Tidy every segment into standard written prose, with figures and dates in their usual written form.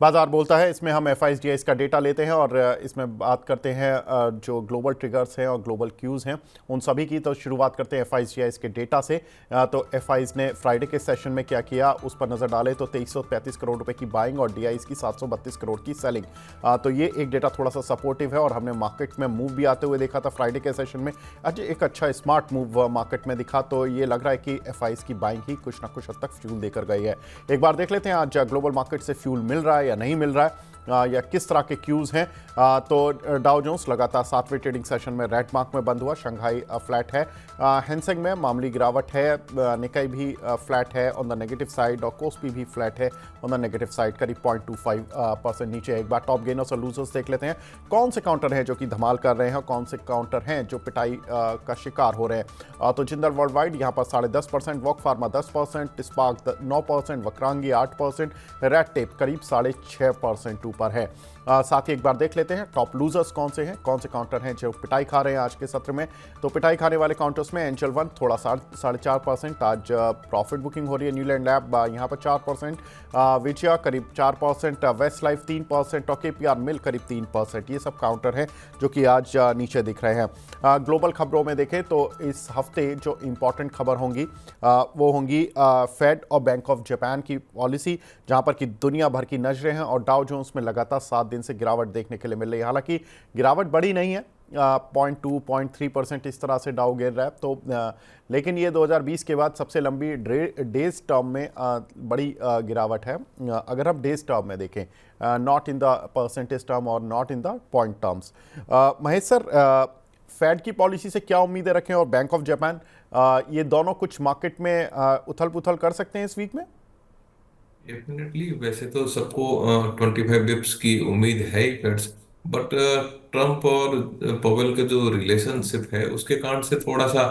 बाजार बोलता है, इसमें हम एफआईजीआई का डेटा लेते हैं और इसमें बात करते हैं जो ग्लोबल ट्रिगर्स हैं और ग्लोबल क्यूज़ हैं उन सभी की। तो शुरुआत करते हैं एफआईजीआई के डेटा से। तो एफआईज ने फ्राइडे के सेशन में क्या किया उस पर नज़र डालें तो 2335 करोड़ रुपए की बाइंग और डीआईज की 732 करोड़ की सेलिंग। तो ये एक डेटा थोड़ा सा सपोर्टिव है और हमने मार्केट में मूव भी आते हुए देखा था फ्राइडे के सेशन में। आज एक अच्छा स्मार्ट मूव मार्केट में दिखा, तो ये लग रहा है कि एफआईज की बाइंग ही कुछ ना कुछ हद तक फ्यूल देकर गई है। एक बार देख लेते हैं आज ग्लोबल मार्केट से फ्यूल मिल रहा है या नहीं मिल रहा है, या किस तरह के क्यूज हैं। तो डाउ जोन्स लगातार 7वें ट्रेडिंग सेशन में रेड मार्क में बंद हुआ। शंघाई फ्लैट है। हैंसेंग में मामूली गिरावट है। निकाई भी फ्लैट है ऑन द नेगेटिव साइड और कोस्पी भी फ्लैट है ऑन द नेगेटिव साइड, करीब 0.25% नीचे। एक बार टॉप गेनर्स और लूजर्स देख लेते हैं, कौन से काउंटर हैं जो कि धमाल कर रहे हैं और कौन से काउंटर हैं जो पिटाई का शिकार हो रहे हैं। तो जिंदल वर्ल्ड वाइड यहाँ पर 10.5%, walk pharma 10%, spark 9%, Vakrangee 8%, red tape करीब 6.5% ऊपर है। साथ ही एक बार देख लेते हैं टॉप लूजर्स कौन से हैं, कौन से काउंटर हैं जो पिटाई खा रहे हैं आज के सत्र में। तो पिटाई खाने वाले काउंटर्स में एंजल वन थोड़ा 4.5%, आज प्रॉफिट बुकिंग हो रही है। न्यूलैंड लैब यहाँ पर 4%, विजया करीब 4%, वेस्ट लाइफ 3% और केपीआर मिल करीब 3%। ये सब काउंटर हैं जो कि आज नीचे दिख रहे हैं। ग्लोबल खबरों में देखें तो इस हफ्ते जो इंपॉर्टेंट खबर होंगी वो होंगी फेड और बैंक ऑफ जापान की पॉलिसी, जहां पर कि दुनिया भर की नजरें हैं और डाउ जोन्स में लगातार 7 दिन से गिरावट देखने के लिए मिल रही है। हालांकि गिरावट बड़ी नहीं है, 0.2-0.3% इस तरह से डाउ गिर रहा है। तो लेकिन ये 2020 के बाद सबसे लंबी डेज टर्म में बड़ी गिरावट है। अगर हम डेज टर्म में देखें, not in the percentage term और not in the point terms. Mahesh sir, Fed की पॉलिसी से क्या उम्मीदें रखें और बैंक ऑफ जापान, ये दोनों कुछ मार्केट में उथल पुथल कर सकते हैं इस वीक में? डेफिनेटली, वैसे तो सबको 25 बिप्स की उम्मीद है ही फेड्स। बट ट्रम्प और पवेल का जो रिलेशनशिप है उसके कारण से थोड़ा सा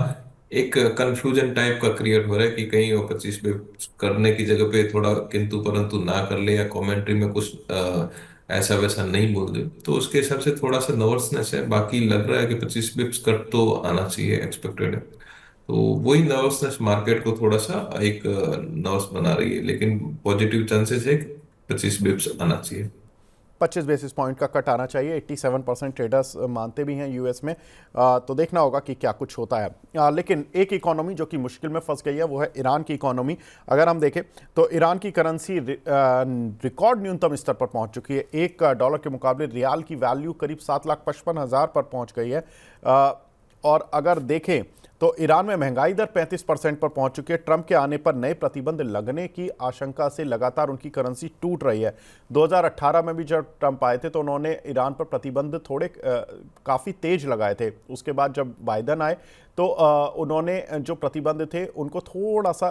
एक कंफ्यूजन टाइप का क्रिएट हो रहा है कि कहीं वो 25 बिप्स करने की जगह पे थोड़ा किंतु परंतु ना कर ले या कमेंट्री में कुछ ऐसा वैसा नहीं बोल दे। तो उसके हिसाब से थोड़ा सा नर्वसनेस है। बाकी लग रहा है कि 25 बिप्स कट तो आना चाहिए, एक्सपेक्टेड है। तो वही नर्वसनेस मार्केट को थोड़ा सा एक नर्वस बना रही है, लेकिन पॉजिटिव चांसेस है कि 25 बिप्स आना चाहिए। 25 बेसिस पॉइंट का कट आना चाहिए। 87% ट्रेडर्स मानते भी हैं यूएस में। तो देखना होगा कि क्या कुछ होता है। लेकिन एक इकोनॉमी जो कि मुश्किल में फंस गई है वो है ईरान की इकोनॉमी। अगर हम देखें तो ईरान की करेंसी रिकॉर्ड न्यूनतम स्तर पर पहुंच चुकी है। $1 के मुकाबले रियाल की वैल्यू करीब 7,55,000 पर पहुंच गई है। और अगर देखें तो ईरान में महंगाई दर 35% पर पहुंच चुकी है। ट्रंप के आने पर नए प्रतिबंध लगने की आशंका से लगातार उनकी करेंसी टूट रही है। 2018 में भी जब ट्रंप आए थे तो उन्होंने ईरान पर प्रतिबंध थोड़े काफ़ी तेज लगाए थे। उसके बाद जब बाइडन आए तो उन्होंने जो प्रतिबंध थे उनको थोड़ा सा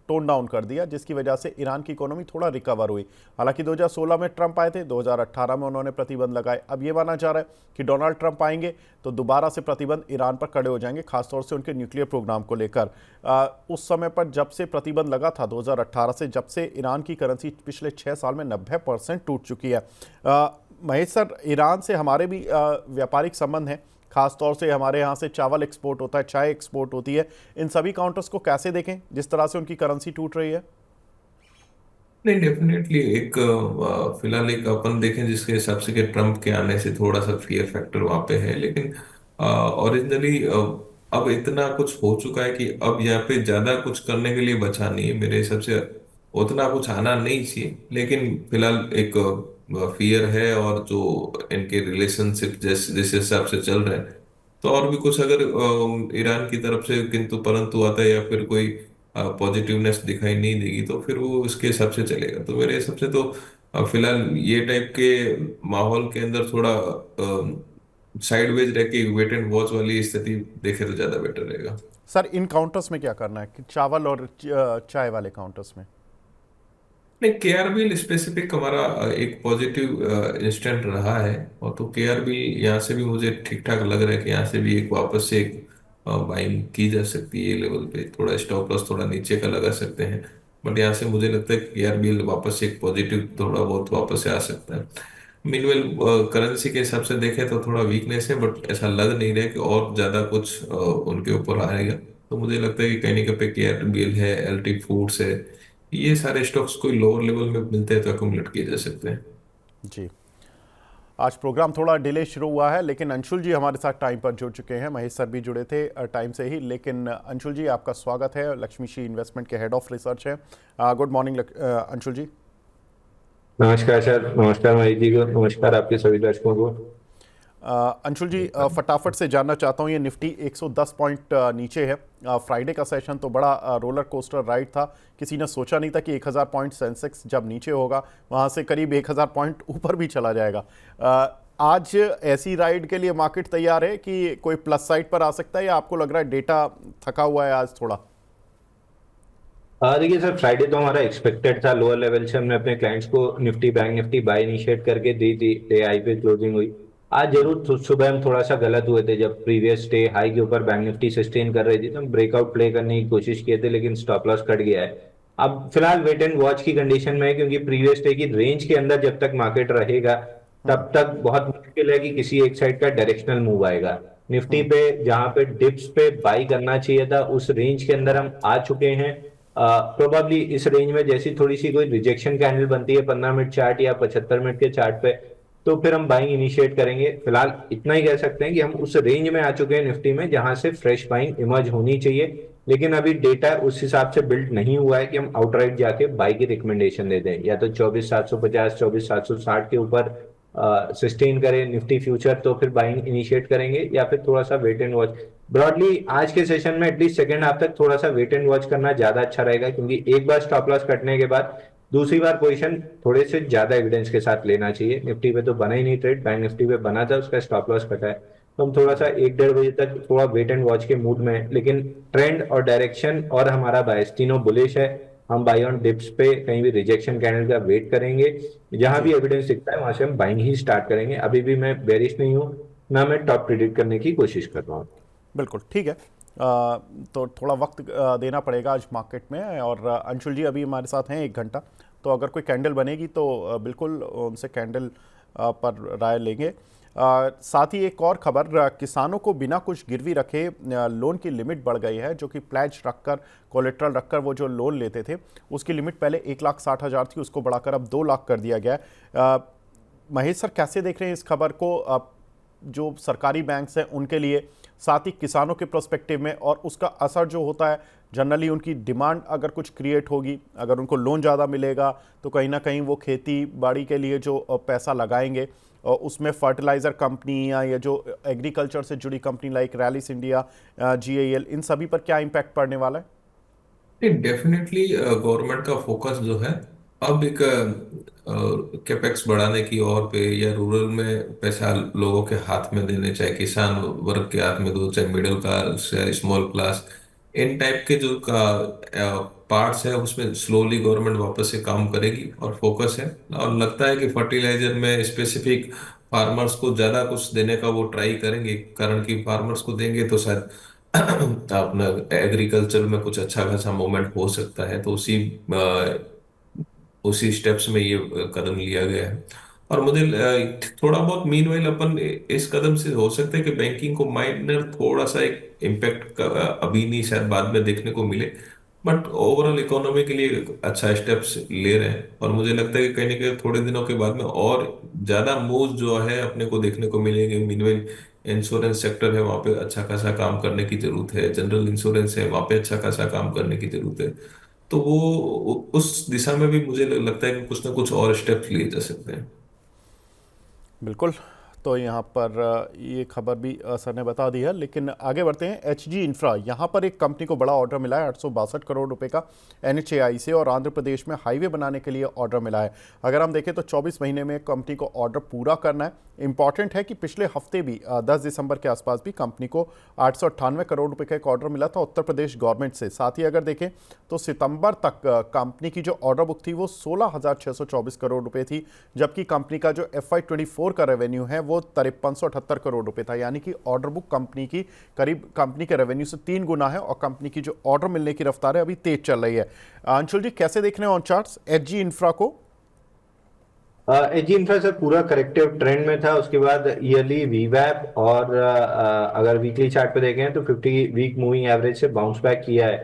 टोन डाउन कर दिया, जिसकी वजह से ईरान की इकोनॉमी थोड़ा रिकवर हुई। हालांकि 2016 में ट्रंप आए थे, 2018 में उन्होंने प्रतिबंध लगाए। अब ये माना जा रहा है कि डोनाल्ड ट्रंप आएंगे तो दोबारा से प्रतिबंध ईरान पर खड़े हो जाएंगे, खासतौर से उनके न्यूक्लियर प्रोग्राम को लेकर। उस समय पर जब से प्रतिबंध लगा था 2018 से, जब से ईरान की करेंसी पिछले 6 साल में 90% टूट चुकी है। महेश सर, ईरान से हमारे भी व्यापारिक संबंध हैं, खास तौर से हमारे यहाँ से चावल एक्सपोर्ट होता है, चाय एक्सपोर्ट होती है। इन सभी काउंटर्स को कैसे देखें जिस तरह से उनकी करेंसी टूट रही है? नहीं, डेफिनेटली एक फिलहाल एक अपन देखें जिसके हिसाब से कि ट्रम्प के आने से थोड़ा सा फियर फैक्टर वहां पे है, लेकिन ओरिजिनली अब इतना कुछ हो चुका है कि अब यहाँ पे ज्यादा कुछ करने के लिए बचा नहीं है मेरे हिसाब से। उतना कुछ आना नहीं चाहिए, लेकिन फिलहाल एक फियर है। और जो इनके रिलेशनशिप जिस हिसाब से चल रहे हैं, तो और भी कुछ अगर ईरान की तरफ से किंतु परंतु आता है या फिर कोई पॉजिटिवनेस दिखाई नहीं देगी तो फिर वो उसके हिसाब से चलेगा। तो मेरे हिसाब से तो फिलहाल ये टाइप के माहौल के अंदर थोड़ा साइडवेज रह के वेट एंड वॉच वाली स्थिति देखे तो ज्यादा बेटर रहेगा। सर, इन काउंटर्स में क्या करना है कि चावल और चाय वाले काउंटर्स में? नहीं, केआरबीएल स्पेसिफिक हमारा एक पॉजिटिव इंस्टेंट रहा है। और तो केआरबीएल यहाँ से भी मुझे ठीक ठाक लग रहा है कि यहाँ से भी एक वापस से एक बाइंग की जा सकती है। ये लेवल पे थोड़ा स्टॉप लॉस थोड़ा नीचे का लगा सकते हैं। बट यहाँ से मुझे लगता है कि केआरबीएल वापस से एक पॉजिटिव थोड़ा बहुत वापस से आ सकता है। मीनवेल करेंसी के हिसाब से देखें तो थोड़ा वीकनेस है, बट ऐसा लग नहीं रहा है कि और ज्यादा कुछ उनके ऊपर आएगा। तो मुझे लगता है कि कहीं ना कहीं पे केआरबीएल है, एलटी फूड्स है, ये सारे स्टॉक्स कोई लोअर लेवल में मिलते हैं तो अकोमुलेट किए जा सकते हैं। जी, आज प्रोग्राम थोड़ा डिले शुरू हुआ है, लेकिन अंशुल जी हमारे साथ टाइम पर जुड़ चुके हैं। महेश सर भी जुड़े थे टाइम से ही, लेकिन अंशुल जी आपका स्वागत है। लक्ष्मीशी इन्वेस्टमेंट के हेड ऑफ रिसर्च हैं। गुड मॉर्निंग अंशुल जी। नमस्कार सर। नमस्कार महेश जी को। नमस्कार आपके सभी दर्शकों को। अंशुल जी, फटाफट से जानना चाहता हूँ, ये निफ्टी 110 पॉइंट नीचे है। फ्राइडे का सेशन तो बड़ा रोलर कोस्टर राइड था। किसी ने सोचा नहीं था कि 1000 पॉइंट सेंसेक्स जब नीचे होगा वहाँ से करीब 1000 पॉइंट ऊपर भी चला जाएगा। आज ऐसी राइड के लिए मार्केट तैयार है कि कोई प्लस साइड पर आ सकता है, या आपको लग रहा है डेटा थका हुआ है आज थोड़ा? देखिए सर, फ्राइडे तो हमारा एक्सपेक्टेड था। लोअर लेवल से हमने अपने क्लाइंट्स को Nifty bank Nifty buy initiate करके दी थी। डे हाई पे क्लोजिंग हुई। आज जरूर सुबह हम थोड़ा सा गलत हुए थे। जब प्रीवियस डे हाई के ऊपर बैंक निफ्टी सस्टेन कर रही थी तो हम ब्रेकआउट प्ले करने की कोशिश किए थे, लेकिन स्टॉप लॉस कट गया है। अब फिलहाल वेट एंड वॉच की कंडीशन में है, क्योंकि प्रीवियस डे की रेंज के अंदर जब तक मार्केट रहेगा तब तक बहुत मुश्किल है कि किसी एक साइड का डायरेक्शनल मूव आएगा। निफ्टी पे जहां पे डिप्स पे बाई करना चाहिए था उस रेंज के अंदर हम आ चुके हैं। प्रोबेबली इस रेंज में जैसी थोड़ी सी कोई रिजेक्शन कैंडल बनती है 15 मिनट चार्ट या 75 मिनट के चार्ट पे, तो फिर हम बाइंग इनिशिएट करेंगे। फिलहाल इतना ही कह सकते हैं कि हम उस रेंज में आ चुके हैं निफ्टी में जहां से फ्रेश बाइंग इमर्ज होनी चाहिए। लेकिन अभी डेटा उस हिसाब से बिल्ड नहीं हुआ है कि हम आउटराइट जाके बाई की रिकमेंडेशन दे दें। या तो 24,750 24,760 के ऊपर सस्टेन करें निफ्टी फ्यूचर तो फिर बाइंग इनिशिएट करेंगे, या फिर थोड़ा सा वेट एंड वॉच। ब्रॉडली आज के सेशन में एटलीस्ट सेकंड हाफ तक थोड़ा सा वेट एंड वॉच करना ज्यादा अच्छा रहेगा, क्योंकि एक बार स्टॉप लॉस कटने के बाद दूसरी बार पोजीशन थोड़े से ज्यादा एविडेंस के साथ लेना चाहिए। निफ्टी पे तो बना ही नहीं ट्रेड, बैंक निफ्टी पे बना था, उसका स्टॉप लॉस कटा है। तो हम थोड़ा सा 1-1.5 बजे तक थोड़ा वेट एंड वॉच के मूड में है। लेकिन ट्रेंड और डायरेक्शन और हमारा बायस तीनों बुलिश है। हम बाई ऑन डिप्स पे कहीं भी रिजेक्शन कैंडल का वेट करेंगे। जहां जी, भी एविडेंस दिखता है वहां से हम बाइंग ही स्टार्ट करेंगे। अभी भी मैं बेरिश नहीं हूं, ना मैं टॉप प्रिडिक्ट करने की कोशिश कर रहा हूँ। बिल्कुल ठीक है। तो थोड़ा वक्त देना पड़ेगा आज मार्केट में। और अंशुल जी अभी हमारे साथ हैं 1 घंटा, तो अगर कोई कैंडल बनेगी तो बिल्कुल उनसे कैंडल पर राय लेंगे। साथ ही एक और खबर, किसानों को बिना कुछ गिरवी रखे लोन की लिमिट बढ़ गई है, जो कि प्लेज रखकर, कोलेट्रल रखकर वो जो लोन लेते थे उसकी लिमिट पहले 1,60,000 थी, उसको बढ़ाकर अब 2 लाख कर दिया गया है। महेश सर, कैसे देख रहे हैं इस खबर को? जो सरकारी बैंक्स हैं उनके लिए, साथ ही किसानों के प्रोस्पेक्टिव में, और उसका असर जो होता है जनरली उनकी डिमांड अगर कुछ क्रिएट होगी, अगर उनको लोन ज़्यादा मिलेगा तो कहीं ना कहीं वो खेती बाड़ी के लिए जो पैसा लगाएंगे उसमें फर्टिलाइज़र कंपनी या जो एग्रीकल्चर से जुड़ी company like Rallis India, GAL, इन सभी पर क्या इम्पैक्ट पड़ने वाला है? डेफिनेटली गवर्नमेंट का फोकस जो है अब एक कैपेक्स बढ़ाने की ओर पे, या रूरल में पैसा लोगों के हाथ में देने, चाहे किसान वर्ग के हाथ में दो, चाहे मिडिल क्लास या स्मॉल क्लास, इन टाइप के जो का पार्ट्स है उसमें स्लोली गवर्नमेंट वापस से काम करेगी और फोकस है। और लगता है कि फर्टिलाइजर में स्पेसिफिक फार्मर्स को ज्यादा कुछ देने का वो ट्राई करेंगे, कारण कि फार्मर्स को देंगे तो शायद अपना एग्रीकल्चर में कुछ अच्छा खासा मूवमेंट हो सकता है। तो उसी स्टेप्स में ये कदम लिया गया है। और मुझे थोड़ा बहुत मीनवाइल अपन इस कदम से हो सकता है कि बैंकिंग को माइनर थोड़ा सा एक इम्पैक्ट अभी नहीं, शायद बाद में देखने को मिले, बट ओवरऑल इकोनॉमी के लिए एक अच्छा स्टेप्स ले रहे हैं। और मुझे लगता है कि कहीं ना कहीं थोड़े दिनों के बाद में और ज्यादा मूव जो है अपने को देखने को मिलेंगे। मीनवाइल इंश्योरेंस सेक्टर है, वहां पे अच्छा खासा काम करने की जरूरत है। जनरल इंश्योरेंस है, वहां पे अच्छा खासा काम करने की जरूरत है। तो वो उस दिशा में भी मुझे लगता है कि कुछ ना कुछ और स्टेप्स लिए जा सकते हैं। बिल्कुल। तो यहाँ पर ये खबर भी सर ने बता दी है, लेकिन आगे बढ़ते हैं। HG इंफ्रा, यहाँ पर एक कंपनी को बड़ा ऑर्डर मिला है 862 करोड़ रुपए का NHAI से, और आंध्र प्रदेश में हाईवे बनाने के लिए ऑर्डर मिला है। अगर हम देखें तो 24 महीने में कंपनी को ऑर्डर पूरा करना है। इंपॉर्टेंट है कि पिछले हफ्ते भी 10 दिसंबर के आसपास भी कंपनी को 898 करोड़ रुपए का एक ऑर्डर मिला था उत्तर प्रदेश गवर्नमेंट से। साथ ही अगर देखें तो सितंबर तक कंपनी की जो ऑर्डर बुक थी वो 16,624 करोड़ रुपए थी, जबकि कंपनी का जो FY24 का रेवेन्यू है वो 5378 करोड़ रुपए था। यानी कि ऑर्डर बुक कंपनी की करीब कंपनी के रेवेन्यू से 3 गुना है, और कंपनी की जो ऑर्डर मिलने की रफ्तार है अभी तेज चल रही है। अंशुल जी, कैसे देख रहे हैं ऑन चार्ट्स HG इंफ्रा को? एजी इंफ्रा सर पूरा करेक्टिव ट्रेंड में था। उसके बाद ईयरली वीवैप और अगर वीकली चार्ट पे देखें तो 50 वीक मूविंग एवरेज से बाउंस बैक किया है।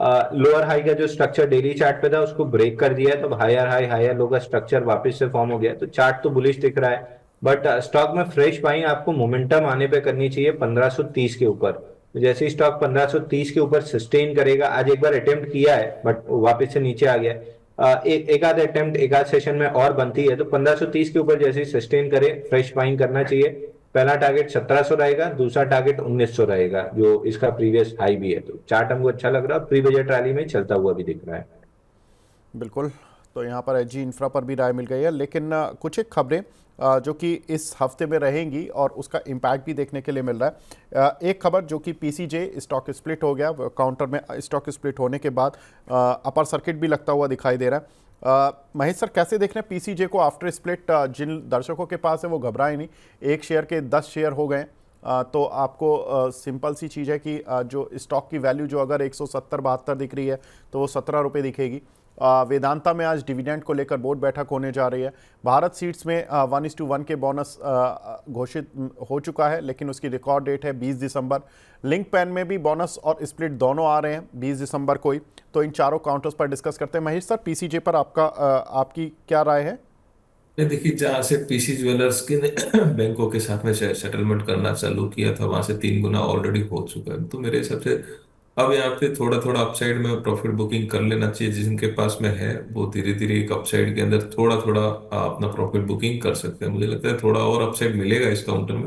लोअर हाई का जो स्ट्रक्चर डेली चार्ट पे था उसको ब्रेक कर दिया है, तो हायर हाई हायर लो का स्ट्रक्चर वापस से फॉर्म हो गया है। तो चार्ट तो बुलिश दिख रहा है, बट स्टॉक में फ्रेश बाइंग आपको मोमेंटम आने पे करनी चाहिए 1530 के ऊपर। तो जैसे ही स्टॉक 1530 के ऊपर सस्टेन करेगा, आज एक बार अटेम्प्ट किया है बट वापस से नीचे आ गया है। एक आध अटेम्प्ट एक आध सेशन में और बनती है, तो 1530 के ऊपर जैसे ही सस्टेन करे फ्रेश बाइंग करना चाहिए। पहला टारगेट 1700 रहेगा, दूसरा टारगेट 1900 रहेगा, जो इसका प्रीवियस हाई भी है। तो चार्ट हमको अच्छा लग रहा है, प्री बजट रैली में चलता हुआ भी दिख रहा है। बिल्कुल। तो यहाँ पर एजी इंफ्रा पर भी राय मिल गई है, लेकिन कुछ एक खबरें जो कि इस हफ्ते में रहेंगी और उसका इम्पैक्ट भी देखने के लिए मिल रहा है। एक खबर जो कि पीसीजे स्टॉक स्प्लिट हो गया, काउंटर में स्टॉक स्प्लिट होने के बाद अपर सर्किट भी लगता हुआ दिखाई दे रहा है। महेश सर, कैसे देख रहे हैं पीसीजे को आफ्टर स्प्लिट? जिन दर्शकों के पास है वो घबराए नहीं, एक शेयर के 10 शेयर हो गए। तो आपको सिंपल सी चीज़ है कि जो स्टॉक की वैल्यू जो अगर 170-72 दिख रही है तो वो 17 रुपये दिखेगी। वेदांता में आज डिविडेंड को लेकर बोर्ड बैठक होने जा रही है। भारत सीड्स में 1:1 के बोनस घोषित हो चुका है, लेकिन उसकी रिकॉर्ड डेट है 20 दिसंबर। लिंक पैन में भी बोनस और स्प्लिट दोनों आ रहे हैं 20 दिसंबर को ही। तो इन चारों काउंटर्स पर डिस्कस करते हैं। महेश सर, पीसीजे पर आपकी क्या राय है? नहीं, देखिए, जहाँ से पीसी ज्वेलर्स के ने बैंकों के साथ में सेटलमेंट करना चालू किया था, वहां से 3 गुना ऑलरेडी हो चुका है। तो मेरे हिसाब से अब यहाँ पे थोड़ा थोड़ा अपसाइड में प्रॉफिट बुकिंग कर लेना चाहिए। जिनके पास में है वो धीरे धीरे एक अपसाइड के अंदर थोड़ा थोड़ा अपना प्रॉफिट बुकिंग कर सकते हैं। मुझे लगता है थोड़ा और अपसाइड मिलेगा इस काउंटर में।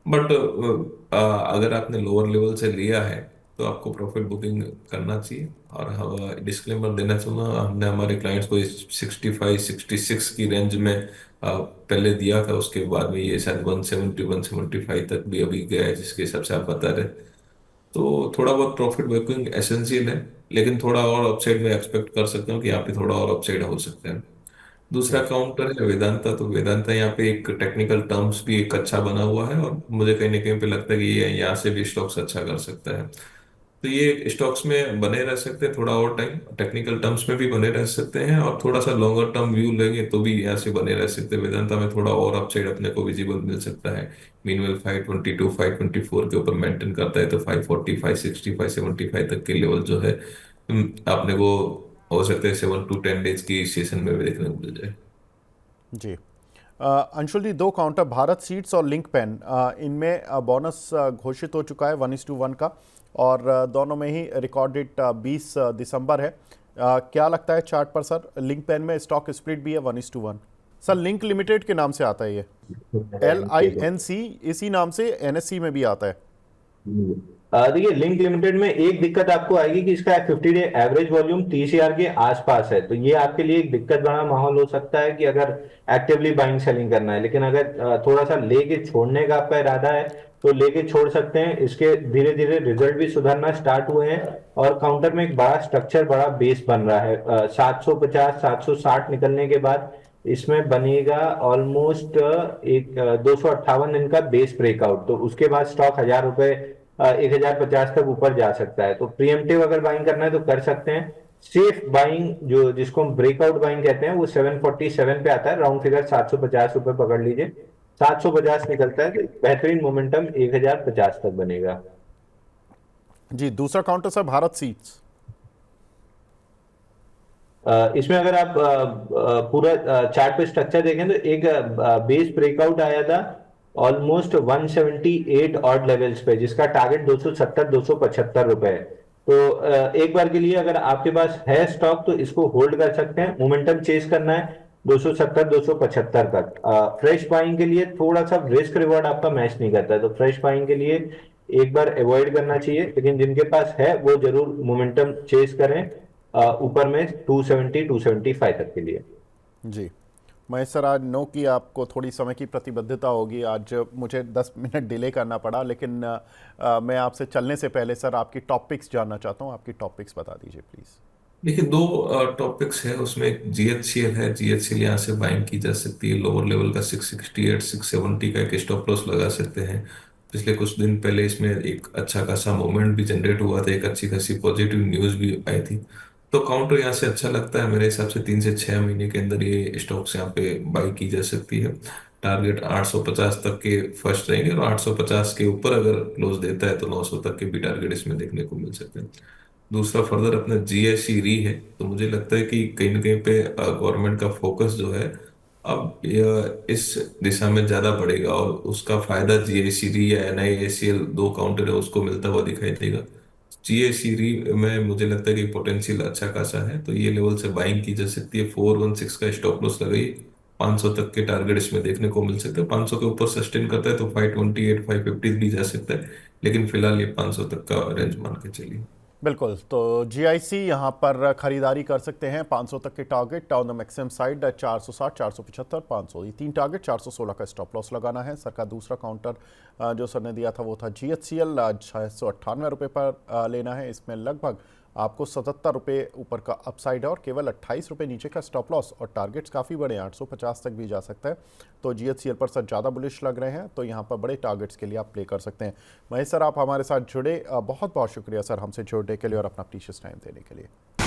बट अगर आपने लोअर लेवल से लिया है तो आपको प्रॉफिट बुकिंग करना चाहिए। और हम डिस्क्लेमर देना चाहूँगा, हमने हमारे क्लाइंट्स को 65-66 की रेंज में पहले दिया था। उसके बाद में ये शायद 170-175 तक भी अभी गया है, जिसके हिसाब से आप बता रहे। तो थोड़ा बहुत प्रॉफिट बुकिंग एसेंशियल है, लेकिन थोड़ा और अपसाइड में एक्सपेक्ट कर सकते हो कि यहाँ पे थोड़ा और अपसाइड हो सकता है। दूसरा जी काउंटर है वेदांता। तो वेदांता यहाँ पे एक टेक्निकल टर्म्स भी एक अच्छा बना हुआ है, और मुझे कहीं ना कहीं पे लगता है कि ये यहाँ से भी स्टॉक्स अच्छा कर सकता है। तो ये स्टॉक्स में बने रह सकते हैं थोड़ा और टाइम, टेक्निकल टर्म्स में भी बने रह सकते हैं, और थोड़ा सा लॉन्गर टर्म व्यू लेंगे तो भी यहाँ से बने रह सकते हैं। वेदांता में थोड़ा और अपसाइड अपने को विजिबल मिल सकता है। मीनवेल 522 524 के ऊपर मेंटेन करता है, तो 540 560 575 तक के लेवल जो है आपने को हो सकता है 7 to 10 डेज की सेशन में भी देखने को मिल जाए। जी। अंशुल जी, दो काउंटर भारत सीड्स और लिंक पेन, इनमें बोनस घोषित हो चुका है 1:1 का, और दोनों में ही रिकॉर्ड डेट 20 दिसंबर है। क्या लगता है चार्ट पर सर? लिंक पेन में स्टॉक स्प्लिट भी है 1:1। सर, लिंक लिमिटेड के नाम से आता है ये, LINC, इसी नाम से NSE में भी आता है। देखिए, लिंक लिमिटेड में एक दिक्कत आपको आएगी कि इसका 50 डे एवरेज वॉल्यूम 30,000 के आसपास है। तो ये आपके लिए एक दिक्कत भरा माहौल हो सकता है कि अगर एक्टिवली बाइंग सेलिंग करना है। लेकिन अगर थोड़ा सा लेके छोड़ने का आपका इरादा है तो लेके छोड़ सकते हैं। इसके धीरे धीरे रिजल्ट भी सुधरना स्टार्ट हुए हैं, और काउंटर में एक बड़ा स्ट्रक्चर, बड़ा बेस बन रहा है। 750 760 निकलने के बाद इसमें बनेगा ऑलमोस्ट एक 258 दिन का बेस ब्रेकआउट। तो उसके बाद स्टॉक 1,000 रुपए 1,050 तक ऊपर जा सकता है। तो प्रीएम्प्टिव अगर बाइंग करना है तो कर सकते हैं। सेफ बाइंग, जो जिसको हम ब्रेकआउट बाइंग कहते हैं, वो 747 पे आता है। राउंड फिगर 750 रुपए पकड़ लीजिए। 750 निकलता है तो बेहतरीन मोमेंटम 1,050 तक बनेगा। जी, दूसरा काउंटर सर भारत सीड्स। इसमें अगर आप पूरा चार्ट पे स्ट्रक्चर देखें तो एक बेस ब्रेकआउट आया था ऑलमोस्ट 178 ऑड लेवल्स पे, जिसका टारगेट 270-275 रुपए है। तो एक बार के लिए अगर आपके पास है स्टॉक तो इसको होल्ड कर सकते हैं। मोमेंटम चेस करना है 270-275 तक। फ्रेश बाइंग के लिए थोड़ा सा रिस्क रिवॉर्ड आपका मैच नहीं करता है, तो फ्रेश बाइंग के लिए एक बार अवॉइड करना चाहिए। लेकिन जिनके पास है वो जरूर मोमेंटम चेस करें ऊपर में 270-275 तक के लिए। जी महेश सर, आज नो की आपको थोड़ी समय की प्रतिबद्धता होगी, आज मुझे 10 मिनट डिले करना पड़ा, लेकिन मैं आपसे चलने से पहले सर आपकी टॉपिक्स जानना चाहता हूँ। आपकी टॉपिक्स बता दीजिए प्लीज़। देखिए, दो टॉपिक्स है उसमें। एक GHCL है। GHCL यहाँ से बाइंग की जा सकती है। लोअर लेवल का 668 670 का एक स्टॉप लॉस लगा सकते हैं। पिछले कुछ दिन पहले इसमें एक अच्छा खासा मूवमेंट भी जनरेट हुआ था, एक अच्छी खासी पॉजिटिव न्यूज भी आई थी। तो काउंटर यहाँ से अच्छा लगता है। मेरे हिसाब से 3 से 6 महीने के अंदर ये स्टॉक्स यहाँ पे बाई की जा सकती है। टारगेट 850 तक के फर्स्ट रहेंगे, और 850 के ऊपर अगर क्लोज देता है तो 900 तक के भी टारगेट इसमें देखने को मिल सकते हैं। दूसरा फर्दर अपना जीएसई री है। तो मुझे लगता है कि कहीं ना कहीं पे गवर्नमेंट का फोकस जो है अब इस दिशा में ज्यादा बढ़ेगा, और उसका फायदा जीएसई री या एनआईएसीएल दो काउंटर है उसको मिलता हुआ दिखाई देगा। जीएसई री में मुझे लगता है कि पोटेंशियल अच्छा खासा है, तो ये लेवल से बाइंग की जा सकती है। 416 का स्टॉप लॉस लगाई, 500 तक के टारगेट इसमें देखने को मिल सकते हैं। 500 के ऊपर सस्टेन करता है तो 528 550 भी जा सकता है, लेकिन फिलहाल ये 500 तक का रेंज मान के चलिए। बिल्कुल, तो जीआईसी यहाँ पर खरीदारी कर सकते हैं। 500 तक के target on the maximum side 460, 475, 500, ये 3 टारगेट। 416 का स्टॉप लॉस लगाना है। सर का दूसरा काउंटर जो सर ने दिया था वो था जीएचसीएल, 698 रुपये पर लेना है। इसमें लगभग आपको 77 रुपये ऊपर का अपसाइड है और केवल 28 रुपये नीचे का स्टॉप लॉस, और टारगेट्स काफ़ी बड़े हैं, 850 तक भी जा सकता है। तो जीएचसीएल पर सर ज़्यादा बुलिश लग रहे हैं, तो यहाँ पर बड़े टारगेट्स के लिए आप प्ले कर सकते हैं। महेश सर, आप हमारे साथ जुड़े, बहुत बहुत शुक्रिया सर हमसे जुड़ने के लिए और अपना प्रीशियस टाइम देने के लिए।